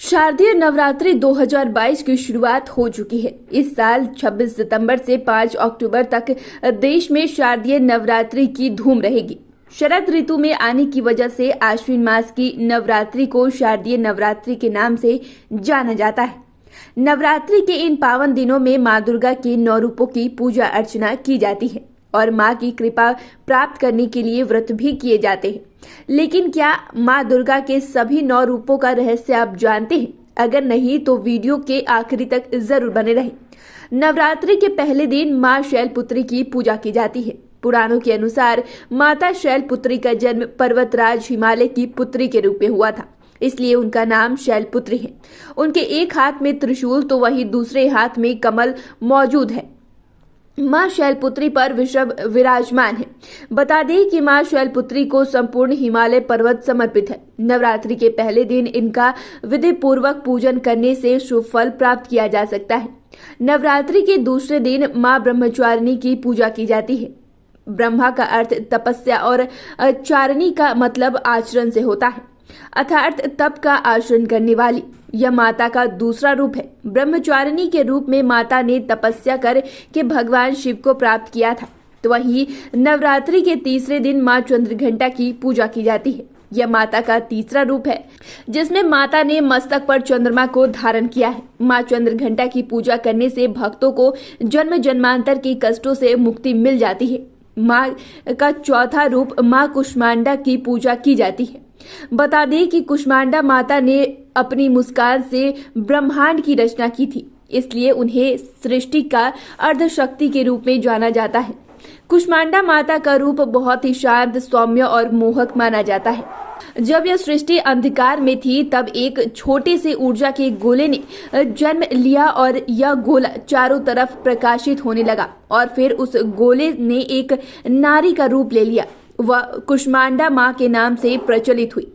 शारदीय नवरात्रि 2022 की शुरुआत हो चुकी है। इस साल 26 सितंबर से 5 अक्टूबर तक देश में शारदीय नवरात्रि की धूम रहेगी। शरद ऋतु में आने की वजह से आश्विन मास की नवरात्रि को शारदीय नवरात्रि के नाम से जाना जाता है। नवरात्रि के इन पावन दिनों में मां दुर्गा के 9 रूपों की पूजा अर्चना की जाती है और मां की कृपा प्राप्त करने के लिए व्रत भी किए जाते हैं। लेकिन क्या मां दुर्गा के सभी 9 रूपों का रहस्य आप जानते हैं? अगर नहीं तो वीडियो के आखिरी तक जरूर बने रहें। नवरात्रि के पहले दिन मां शैलपुत्री की पूजा की जाती है। पुराणों के अनुसार माता शैलपुत्री का जन्म पर्वतराज हिमालय की पुत्री के रूप में हुआ था, इसलिए उनका नाम शैलपुत्री है। उनके एक हाथ में त्रिशूल तो वहीं दूसरे हाथ में कमल मौजूद है। मां शैलपुत्री पर वृषभ विराजमान है। बता दें कि मां शैलपुत्री को संपूर्ण हिमालय पर्वत समर्पित है। नवरात्रि के पहले दिन इनका विधि पूर्वक पूजन करने से शुभ फल प्राप्त किया जा सकता है। नवरात्रि के दूसरे दिन मां ब्रह्मचारिणी की पूजा की जाती है। ब्रह्मा का अर्थ तपस्या और चारिणी का मतलब आचरण से होता है, अर्थात तप का आचरण करने वाली। यह माता का दूसरा रूप है। ब्रह्मचारिणी के रूप में माता ने तपस्या कर के भगवान शिव को प्राप्त किया था। तो वहीं नवरात्रि के तीसरे दिन मां चंद्रघंटा की पूजा की जाती है। यह माता का तीसरा रूप है, जिसमें माता ने मस्तक पर चंद्रमा को धारण किया है। मां चंद्रघंटा की पूजा करने से भक्तों को जन्म जन्मांतर के कष्टों से मुक्ति मिल जाती है। मां का चौथा रूप मां कुष्मांडा की पूजा की जाती है। बता दें कि कुष्मांडा माता ने अपनी मुस्कान से ब्रह्मांड की रचना की थी, इसलिए उन्हें सृष्टि का अर्धशक्ति के रूप में जाना जाता है। कुष्मांडा माता का रूप बहुत ही शांत, सौम्य और मोहक माना जाता है। जब यह सृष्टि अंधकार में थी, तब एक छोटे से ऊर्जा के गोले ने जन्म लिया और यह गोला चारों तरफ प्रकाशित होने लगा और फिर उस गोले ने एक नारी का रूप ले लिया। वह कुष्मांडा मां के नाम से प्रचलित हुई।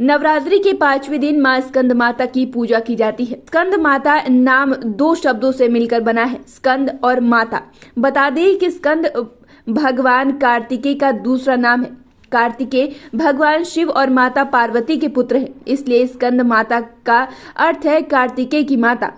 नवरात्रि के 5वें दिन मां स्कंद माता की पूजा की जाती है। स्कंद माता नाम 2 शब्दों से मिलकर बना है, स्कंद और माता। बता दें कि स्कंद भगवान कार्तिकेय का दूसरा नाम है। कार्तिकेय भगवान शिव और माता पार्वती के पुत्र हैं, इसलिए स्कंद माता का अर्थ है कार्तिकेय की माता।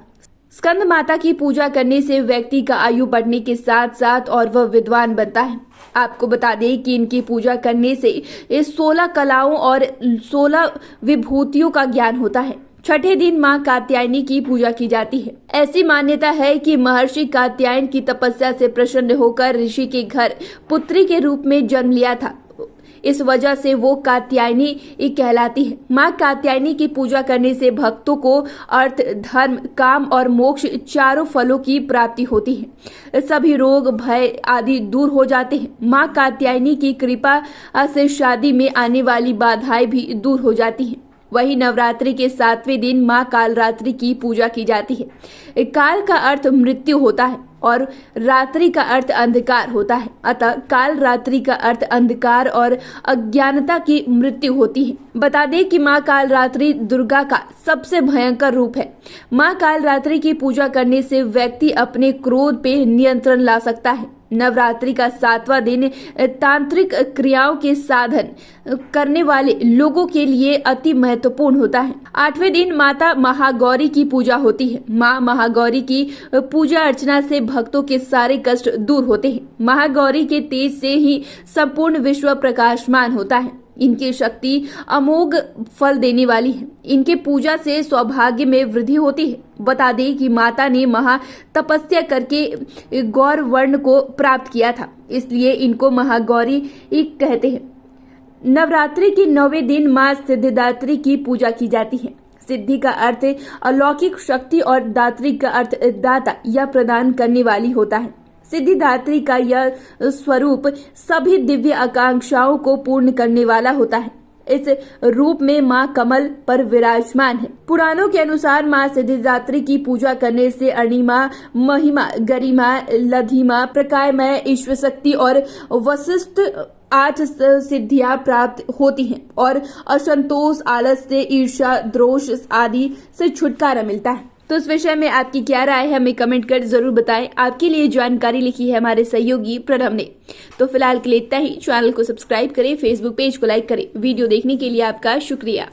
स्कंद माता की पूजा करने से व्यक्ति का आयु बढ़ने के साथ साथ और वह विद्वान बनता है। आपको बता दें कि इनकी पूजा करने से इस 16 कलाओं और 16 विभूतियों का ज्ञान होता है। छठे दिन मां कात्यायनी की पूजा की जाती है। ऐसी मान्यता है कि महर्षि कात्यायन की तपस्या से प्रसन्न होकर ऋषि के घर पुत्री के रूप में जन्म लिया था। इस वजह से वो कात्यायनी कहलाती है। मां कात्यायनी की पूजा करने से भक्तों को अर्थ, धर्म, काम और मोक्ष चारों फलों की प्राप्ति होती है। सभी रोग, भय आदि दूर हो जाते हैं। मां कात्यायनी की कृपा से शादी में आने वाली बाधाएं भी दूर हो जाती हैं। वही नवरात्रि के 7वें दिन मां कालरात्रि की पूजा की जाती है। काल का अर्थ मृत्यु होता है और रात्रि का अर्थ अंधकार होता है, अतः काल रात्रि का अर्थ अंधकार और अज्ञानता की मृत्यु होती है। बता दें कि मां कालरात्रि दुर्गा का सबसे भयंकर रूप है। मां कालरात्रि की पूजा करने से व्यक्ति अपने क्रोध पे नियंत्रण ला सकता है। नवरात्रि का 7वां दिन तांत्रिक क्रियाओं के साधन करने वाले लोगों के लिए अति महत्वपूर्ण होता है। 8वें दिन माता महागौरी की पूजा होती है। मां महागौरी की पूजा अर्चना से भक्तों के सारे कष्ट दूर होते हैं। महागौरी के तेज से ही संपूर्ण विश्व प्रकाशमान होता है। इनकी शक्ति अमोघ फल देने वाली है। इनके पूजा से सौभाग्य में वृद्धि होती है। बता दें कि माता ने महा तपस्या करके गौर वर्ण को प्राप्त किया था, इसलिए इनको महागौरी कहते हैं। नवरात्रि के 9वें दिन मां सिद्धिदात्री की पूजा की जाती है। सिद्धि का अर्थ अलौकिक शक्ति और दात्री का अर्थ दाता या प्रदान करने वाली होता है। सिद्धिदात्री का यह स्वरूप सभी दिव्य आकांक्षाओं को पूर्ण करने वाला होता है। इस रूप में मां कमल पर विराजमान है। पुराणों के अनुसार मां सिद्धिदात्री की पूजा करने से अणिमा, महिमा, गरिमा, लधिमा, प्रकायमय, ईश्वर शक्ति और वशिष्ठ 8 सिद्धियां प्राप्त होती हैं और असंतोष, आलस्य, ईर्ष्या, द्रोष आदि से छुटकारा मिलता है। तो इस विषय में आपकी क्या राय है, हमें कमेंट कर जरूर बताएं। आपके लिए जानकारी लिखी है हमारे सहयोगी प्रणव ने। तो फिलहाल के लिए इतना ही। चैनल को सब्सक्राइब करें, फेसबुक पेज को लाइक करें। वीडियो देखने के लिए आपका शुक्रिया।